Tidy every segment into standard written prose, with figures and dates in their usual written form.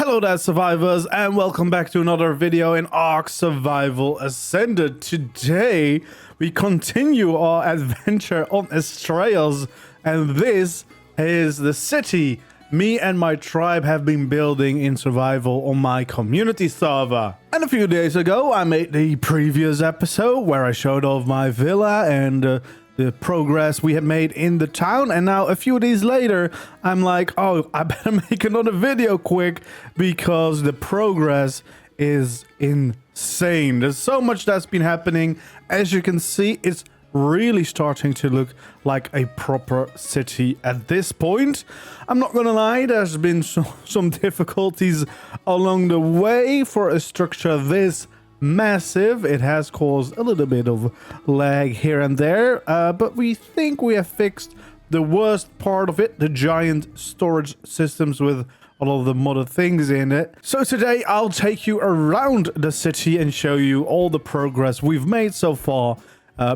Hello there, survivors, and welcome back to another video in ARK Survival Ascended. Today, we continue our adventure on Astraeos, and this is the city me and my tribe have been building in survival on my community server. And a few days ago, I made the previous episode where I showed off my villa and the progress we had made in the town. And now a few days later, I'm like, oh, I better make another video quick because the progress is insane. There's so much that's been happening. As you can see, it's really starting to look like a proper city at this point. I'm not gonna lie, there's been some difficulties along the way for a structure this massive. It has caused a little bit of lag here and there, but we think we have fixed the worst part of it, the giant storage systems with all of the modded things in it. So today I'll take you around the city and show you all the progress we've made so far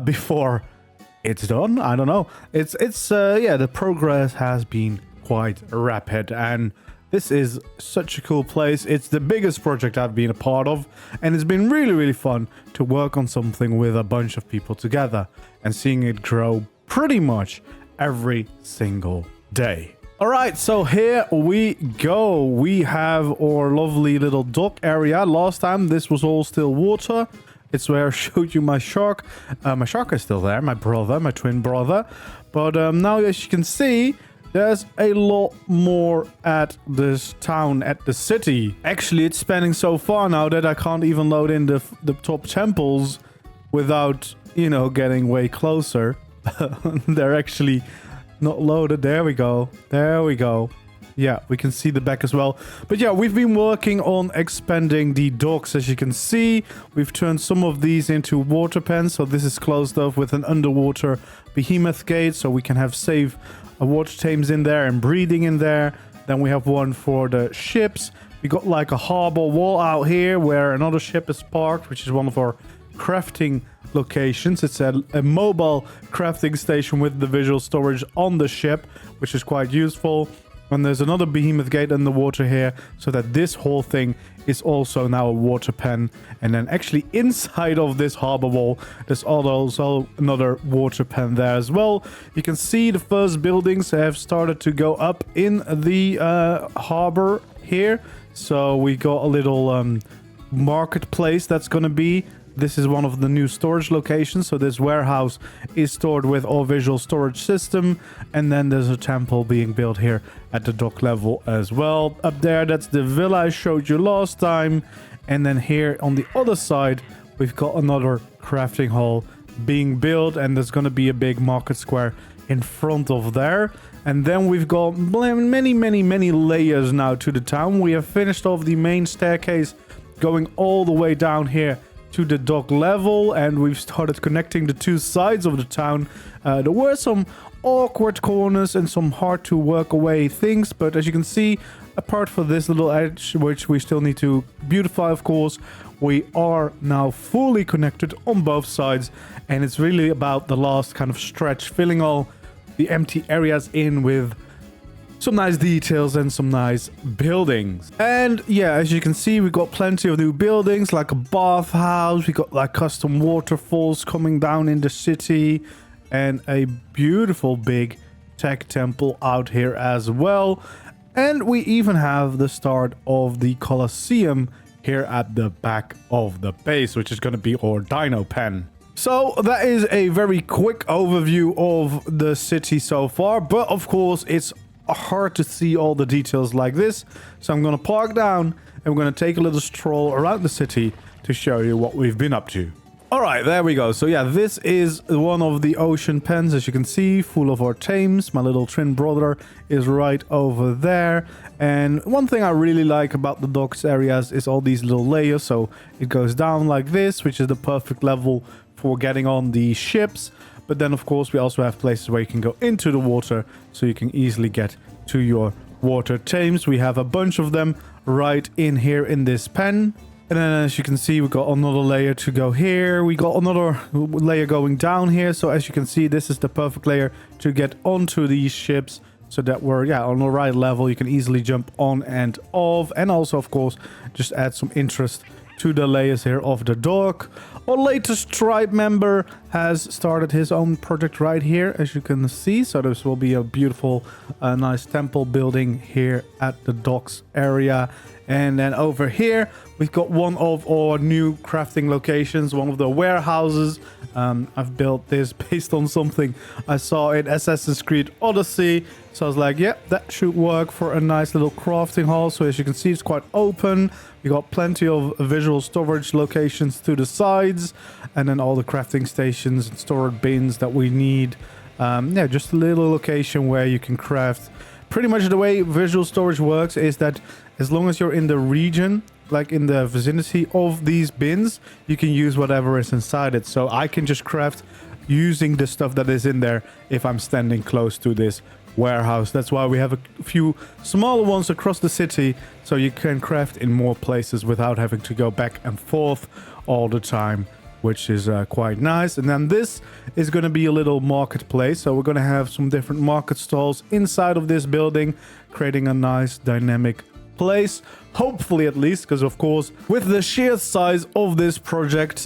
before it's done. I don't know. It's yeah, the progress has been quite rapid, and this is such a cool place. It's the biggest project I've been a part of, and it's been really fun to work on something with a bunch of people together and seeing it grow pretty much every single day. All right, so here we go. We have our lovely little dock area. Last time this was all still water. It's where I showed you my shark. My shark is still there, my brother, my twin brother. But now, as you can see, there's a lot more at this town, at the city. Actually, it's spanning so far now that I can't even load in the top temples without, you know, getting way closer. They're actually not loaded. There we go. There we go. Yeah, we can see the back as well. But yeah, we've been working on expanding the docks. As you can see, we've turned some of these into water pens. So this is closed off with an underwater behemoth gate, so we can have safe water tames in there and breeding in there. Then we have one for the ships. We got like a harbor wall out here where another ship is parked, which is one of our crafting locations. It's a mobile crafting station with the visual storage on the ship, which is quite useful. And there's another behemoth gate in the water here, so that this whole thing is also now a water pen. And then actually inside of this harbor wall, there's also another water pen there as well. You can see the first buildings have started to go up in the harbor here. So we got a little marketplace that's going to be. This is one of the new storage locations. So this warehouse is stored with our visual storage system. And then there's a temple being built here at the dock level as well. Up there, that's the villa I showed you last time. And then here on the other side, we've got another crafting hall being built. And there's going to be a big market square in front of there. And then we've got many layers now to the town. We have finished off the main staircase going all the way down here to the dock level, and we've started connecting the two sides of the town. There were some awkward corners and some hard to work away things, but as you can see, apart from this little edge, which we still need to beautify, of course, we are now fully connected on both sides, and it's really about the last kind of stretch, filling all the empty areas in with some nice details and some nice buildings. And yeah, as you can see, we got plenty of new buildings, like a bathhouse. We got like custom waterfalls coming down in the city, and a beautiful big tech temple out here as well. And we even have the start of the Coliseum here at the back of the base, which is going to be our dino pen. So that is a very quick overview of the city so far, but of course it's hard to see all the details like this, so I'm gonna park down and we're gonna take a little stroll around the city to show you what we've been up to. All right, there we go. So yeah, this is one of the ocean pens, as you can see, full of our tames. My little twin brother is right over there. And one thing I really like about the docks areas is all these little layers. So it goes down like this, which is the perfect level for getting on the ships. But then, of course, we also have places where you can go into the water, so you can easily get to your water tames. We have a bunch of them right in here in this pen. And then, as you can see, we've got another layer to go here. We got another layer going down here. So as you can see, this is the perfect layer to get onto these ships. so that we're on the right level. You can easily jump on and off, and also of course just add some interest to the layers here of the dock. Our latest tribe member has started his own project right here, as you can see. So this will be a beautiful nice temple building here at the docks area. And then over here we've got one of our new crafting locations, one of the warehouses. I've built this based on something I saw in Assassin's Creed Odyssey. So I was like, yeah, that should work for a nice little crafting hall. So as you can see, it's quite open. We got plenty of visual storage locations to the sides, and then all the crafting stations and storage bins that we need. Yeah, just a little location where you can craft. Pretty much the way visual storage works is that as long as you're in the region, like in the vicinity of these bins, you can use whatever is inside it. So I can just craft using the stuff that is in there if I'm standing close to this warehouse. That's why we have a few smaller ones across the city, so you can craft in more places without having to go back and forth all the time, which is quite nice. And then this is going to be a little marketplace, so we're going to have some different market stalls inside of this building, creating a nice dynamic place, hopefully, at least, because of course with the sheer size of this project,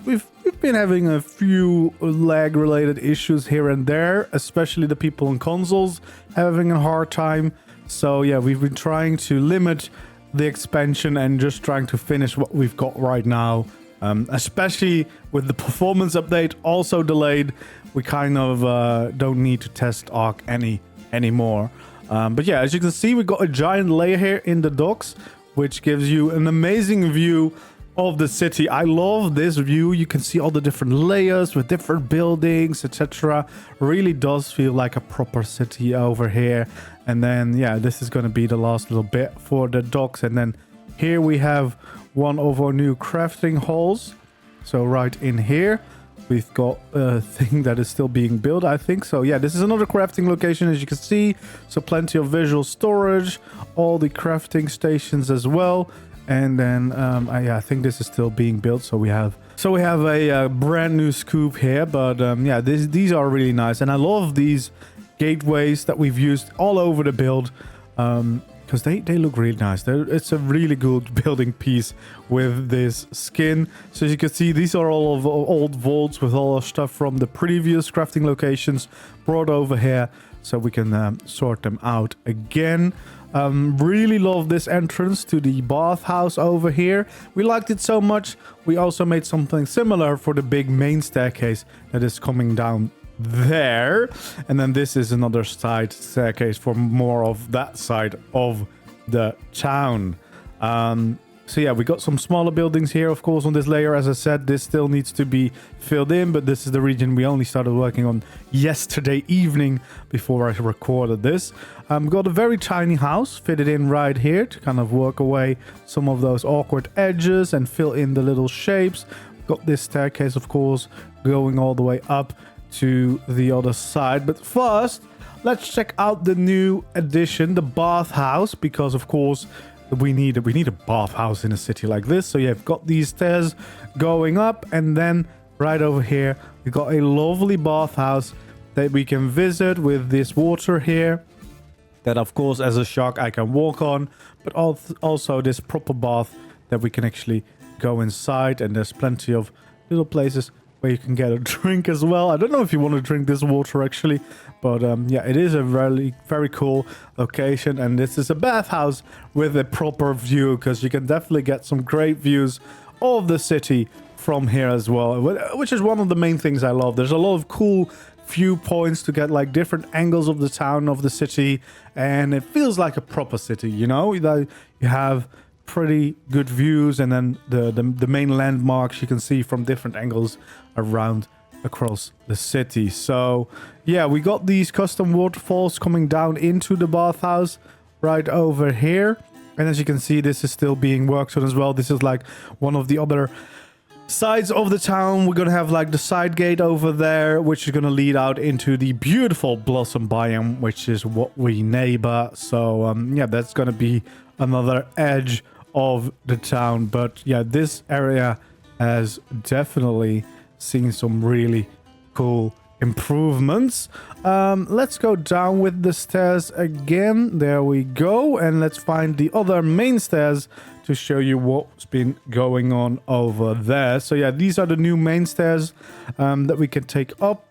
we've been having a few lag related issues here and there, especially the people on consoles having a hard time. So yeah, we've been trying to limit the expansion and just trying to finish what we've got right now, especially with the performance update also delayed. We kind of don't need to test ARK anymore. But yeah, as you can see, we got a giant layer here in the docks, which gives you an amazing view of the city. I love this view. You can see all the different layers with different buildings, etc. Really does feel like a proper city over here. And then, yeah, this is going to be the last little bit for the docks. And then here we have one of our new crafting halls. So right in here, we've got a thing that is still being built, I think. So yeah, this is another crafting location, as you can see. So plenty of visual storage, all the crafting stations as well. And then yeah, I think this is still being built. So we have a brand new scoop here. But yeah, these are really nice, and I love these gateways that we've used all over the build, because they look really nice. It's a really good building piece with this skin. So as you can see, these are all of old vaults with all our stuff from the previous crafting locations brought over here, so we can sort them out again. Really love this entrance to the bathhouse over here. We liked it so much, we also made something similar for the big main staircase that is coming down there. And then this is another side staircase for more of that side of the town. So yeah, we got some smaller buildings here, of course, on this layer. As I said, this still needs to be filled in, but this is the region we only started working on yesterday evening before I recorded this. Got a very tiny house fitted in right here to kind of work away some of those awkward edges and fill in the little shapes. Got this staircase, of course, going all the way up to the other side. But first, let's check out the new addition, the bathhouse, because of course we need a bathhouse in a city like this. So yeah, I've got these stairs going up, and then right over here we got a lovely bathhouse that we can visit with this water here that of course as a shark I can walk on, but also this proper bath that we can actually go inside, and there's plenty of little places where you can get a drink as well. I don't know if you want to drink this water actually, but yeah, it is a very cool location, and this is a bathhouse with a proper view, because you can definitely get some great views of the city from here as well, which is one of the main things I love. There's a lot of cool viewpoints to get like different angles of the town, of the city, and it feels like a proper city, you know. You have pretty good views, and then the main landmarks you can see from different angles around across the city. So yeah, we got these custom waterfalls coming down into the bathhouse right over here, and as you can see, this is still being worked on as well. This is like one of the other sides of the town. We're gonna have like the side gate over there, which is gonna lead out into the beautiful blossom biome, which is what we neighbor. So yeah, that's gonna be another edge of the town. But yeah, this area has definitely seen some really cool improvements. Let's go down with the stairs again. There we go. And let's find the other main stairs to show you what's been going on over there. So yeah, these are the new main stairs that we can take up.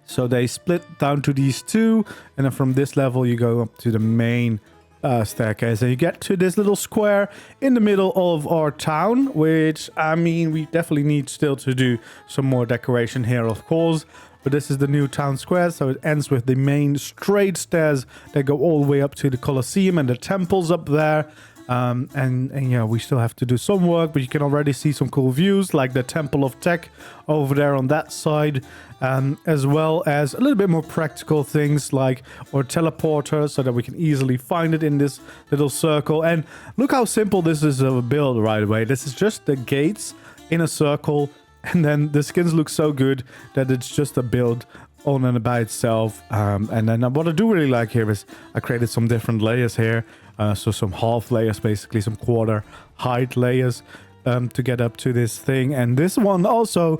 So they split down to these two, and then from this level you go up to the main staircase, and you get to this little square in the middle of our town, which, I mean, we definitely need still to do some more decoration here, of course. But this is the new town square, so it ends with the main straight stairs that go all the way up to the Coliseum and the temples up there. And yeah, we still have to do some work, but you can already see some cool views like the Temple of Tech over there on that side, as well as a little bit more practical things like our teleporter, so that we can easily find it in this little circle. And look how simple this is of a build right away. This is just the gates in a circle, and then the skins look so good that it's just a build on and by itself. And then what I do really like here is I created some different layers here. So some half layers, basically some quarter height layers to get up to this thing. And this one also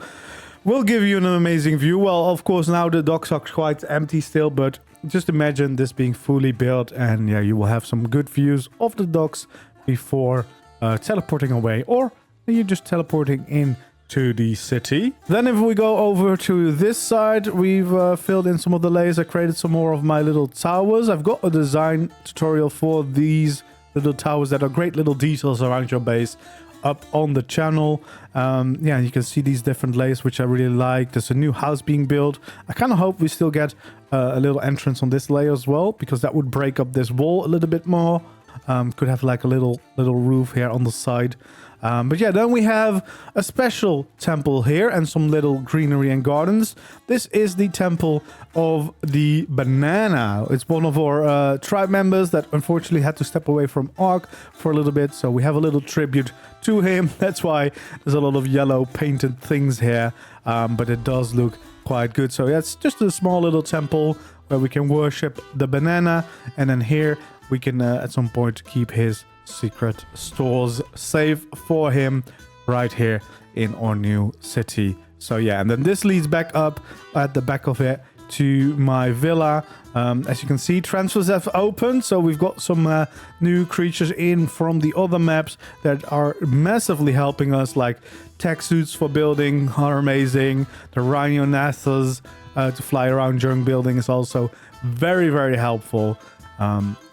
will give you an amazing view. Well, of course, now the docks are quite empty still, but just imagine this being fully built, and yeah, you will have some good views of the docks before teleporting away, or you're just teleporting in to the city. Then if we go over to this side, we've filled in some of the layers. I created some more of my little towers. I've got a design tutorial for these little towers that are great little details around your base up on the channel. Yeah, you can see these different layers, which I really like. There's a new house being built. I kind of hope we still get a little entrance on this layer as well, because that would break up this wall a little bit more. Could have like a little roof here on the side. But yeah, then we have a special temple here and some little greenery and gardens. This is the Temple of the Banana. It's one of our tribe members that unfortunately had to step away from ARK for a little bit. So we have a little tribute to him. That's why there's a lot of yellow painted things here. But it does look quite good. So yeah, it's just a small little temple where we can worship the banana. And then here we can at some point keep his secret stores safe for him right here in our new city. So yeah, and then this leads back up at the back of it to my villa. As you can see, transfers have opened, so we've got some new creatures in from the other maps that are massively helping us, like tech suits for building are amazing. The rhinonathers to fly around during building is also very, very helpful.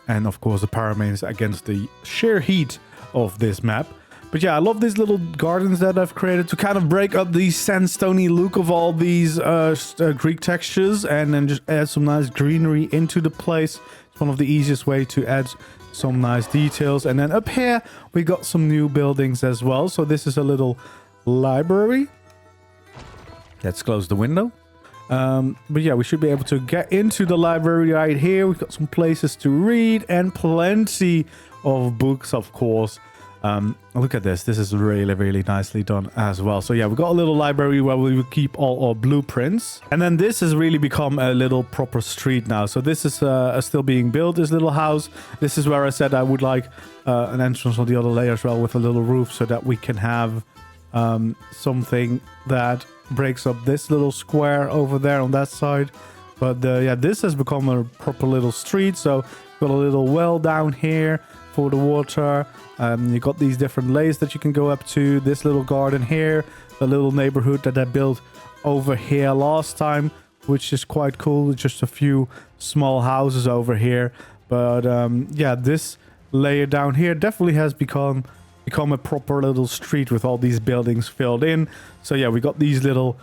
And of course the paramanes against the sheer heat of this map. But yeah, I love these little gardens that I've created to kind of break up the sandstony look of all these Greek textures, and then just add some nice greenery into the place. It's one of the easiest way to add some nice details. And then up here we got some new buildings as well. So this is a little library. Let's close the window. But yeah, we should be able to get into the library right here. We've got some places to read and plenty of books, of course. Look at this. This is really, really nicely done as well. So yeah, we've got a little library where we will keep all our blueprints. And then this has really become a little proper street now. So this is still being built, this little house. This is where I said I would like an entrance on the other layer as well with a little roof, so that we can have something that breaks up this little square over there on that side. But yeah, this has become a proper little street. So got a little well down here for the water. You got these different layers that you can go up to. This little garden here, the little neighborhood that I built over here last time, which is quite cool. Just a few small houses over here. But yeah, this layer down here definitely has become a proper little street with all these buildings filled in. So yeah, we got these little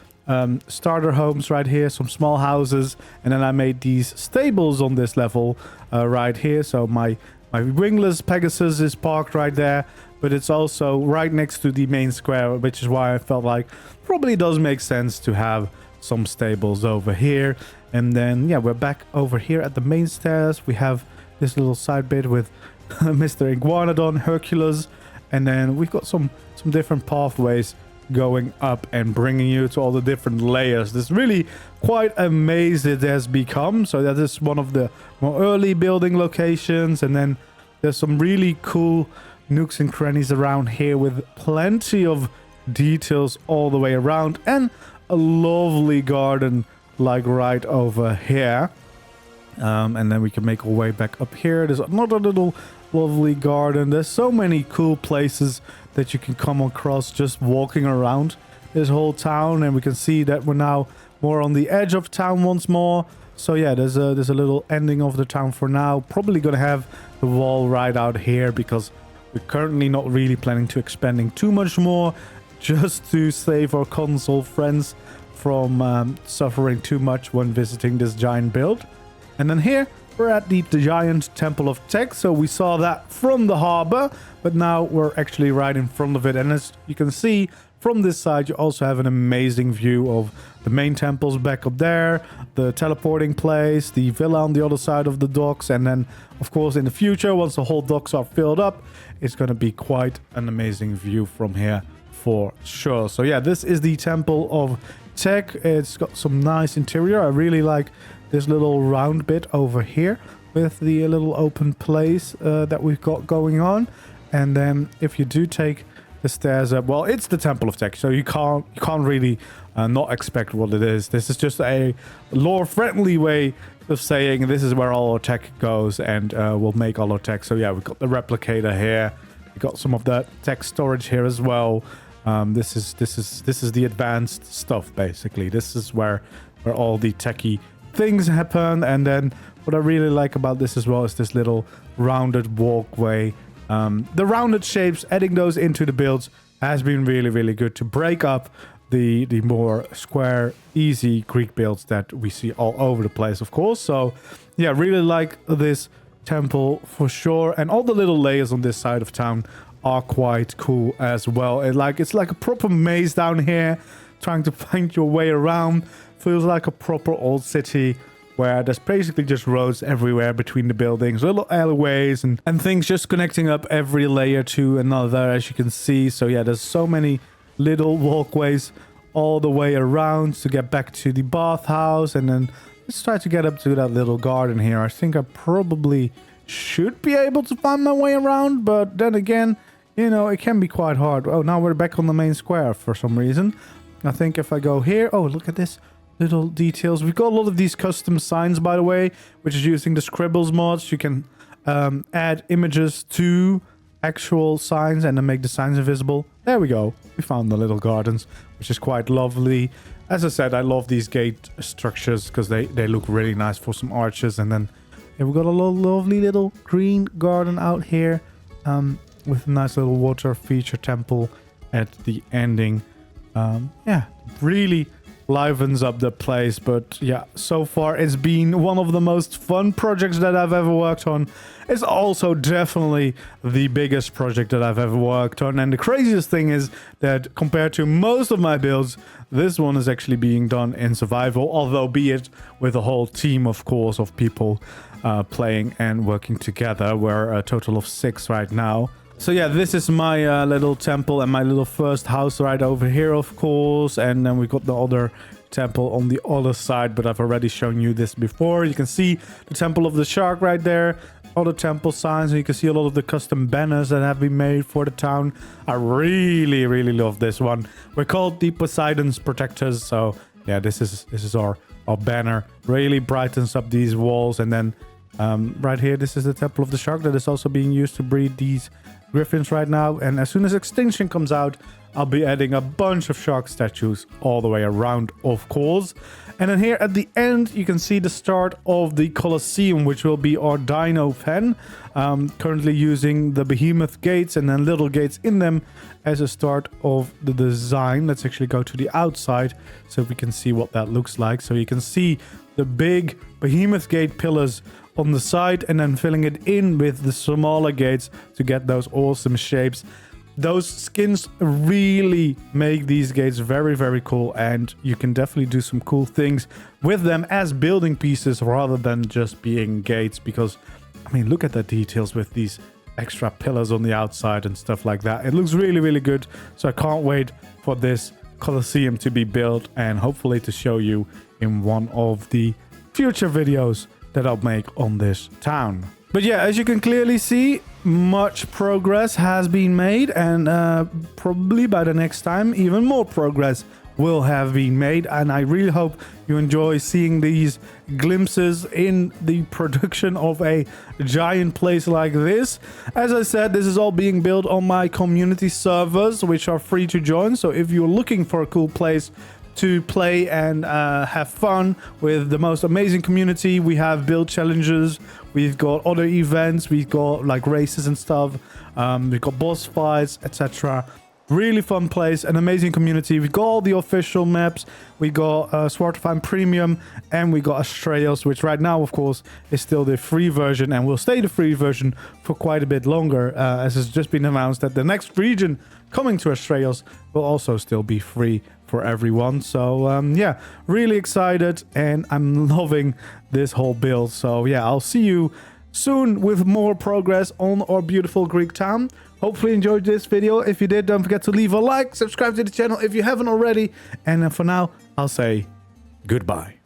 starter homes right here, some small houses, and then I made these stables on this level right here. So my wingless Pegasus is parked right there, but it's also right next to the main square, which is why I felt like probably does make sense to have some stables over here. And then yeah, we're back over here at the main stairs. We have this little side bit with Mr. Iguanodon, Hercules, and then we've got some different pathways going up and bringing you to all the different layers. This really quite a maze it has become. So that is one of the more early building locations. And then there's some really cool nooks and crannies around here with plenty of details all the way around, and a lovely garden like right over here. And then we can make our way back up here. There's another little lovely garden. There's so many cool places that you can come across just walking around this whole town. And we can see that we're now more on the edge of town once more. So yeah, there's a little ending of the town for now. Probably gonna have the wall right out here because we're currently not really planning to expanding too much more, just to save our console friends from suffering too much when visiting this giant build. And then here we're at the giant Temple of Tech. So we saw that from the harbor, but now we're actually right in front of it. And as you can see from this side, you also have an amazing view of the main temples back up there, the teleporting place, the villa on the other side of the docks. And then, of course, in the future, once the whole docks are filled up, it's going to be quite an amazing view from here for sure. So yeah, this is the Temple of Tech. It's got some nice interior. I really like this little round bit over here with the little open place that we've got going on. And then if you do take the stairs up, well, it's the Temple of Tech, so you can't really not expect what it is. This is just a lore-friendly way of saying this is where all our tech goes, and we'll make all our tech. So yeah, we've got the replicator here. We've got some of that tech storage here as well. This is the advanced stuff, basically. This is where all the techie things happen. And then what I really like about this as well is this little rounded walkway. The rounded shapes, adding those into the builds has been really good to break up the more square, easy Greek builds that we see all over the place, of course. So yeah, really like this temple for sure. And all the little layers on this side of town are quite cool as well. It's like a proper maze down here, trying to find your way around. Feels like a proper old city where there's basically just roads everywhere between the buildings, little alleyways and things just connecting up every layer to another, as you can see. So yeah, there's so many little walkways all the way around to get back to the bathhouse. And then let's try to get up to that little garden here. I think I probably should be able to find my way around, but then again, you know, it can be quite hard. Oh, now we're back on the main square for some reason. I think if I go here, oh, look at this. Little details. We've got a lot of these custom signs, by the way, which is using the Scribbles mods. You can add images to actual signs and then make the signs invisible. There we go. We found the little gardens, which is quite lovely. As I said, I love these gate structures because they look really nice for some arches. And then yeah, we've got a lovely little green garden out here with a nice little water feature temple at the ending. Yeah, really livens up the place. But yeah, so far it's been one of the most fun projects that I've ever worked on. It's also definitely the biggest project that I've ever worked on, and the craziest thing is that compared to most of my builds, this one is actually being done in survival, although be it with a whole team, of course, of people playing and working together. We're a total of 6 right now. So yeah, this is my little temple and my little first house right over here, of course. And then we've got the other temple on the other side, but I've already shown you this before. You can see the Temple of the Shark right there, other temple signs, and you can see a lot of the custom banners that have been made for the town. I really love this one. We're called the Poseidon's Protectors. So yeah, this is our banner. Really brightens up these walls. And then right here, this is the Temple of the Shark that is also being used to breed these griffins right now. And as soon as Extinction comes out, I'll be adding a bunch of shark statues all the way around, of course. And then here at the end, you can see the start of the Coliseum, which will be our dino pen. Currently using the behemoth gates and then little gates in them as a start of the design. Let's actually go to the outside so we can see what that looks like. So you can see the big behemoth gate pillars on the side and then filling it in with the smaller gates to get those awesome shapes. Those skins really make these gates very cool, and you can definitely do some cool things with them as building pieces rather than just being gates. Because I mean, look at the details with these extra pillars on the outside and stuff like that. It looks really good. So I can't wait for this Coliseum to be built and hopefully to show you in one of the future videos that I'll make on this town. But yeah, as you can clearly see, much progress has been made, and probably by the next time, even more progress will have been made, and I really hope you enjoy seeing these glimpses in the production of a giant place like this. As I said, this is all being built on my community servers, which are free to join. So if you're looking for a cool place to play and have fun with the most amazing community, we have build challenges, we've got other events, we've got like races and stuff, we've got boss fights, etc. Really fun place, an amazing community. We got all the official maps. We got Sword of Fire Premium, and we got Astraeos, which right now, of course, is still the free version and will stay the free version for quite a bit longer, as it's just been announced that the next region coming to Astraeos will also still be free for everyone. So yeah, really excited, and I'm loving this whole build. So yeah, I'll see you soon with more progress on our beautiful Greek town. Hopefully you enjoyed this video. If you did, don't forget to leave a like, subscribe to the channel if you haven't already. And for now, I'll say goodbye.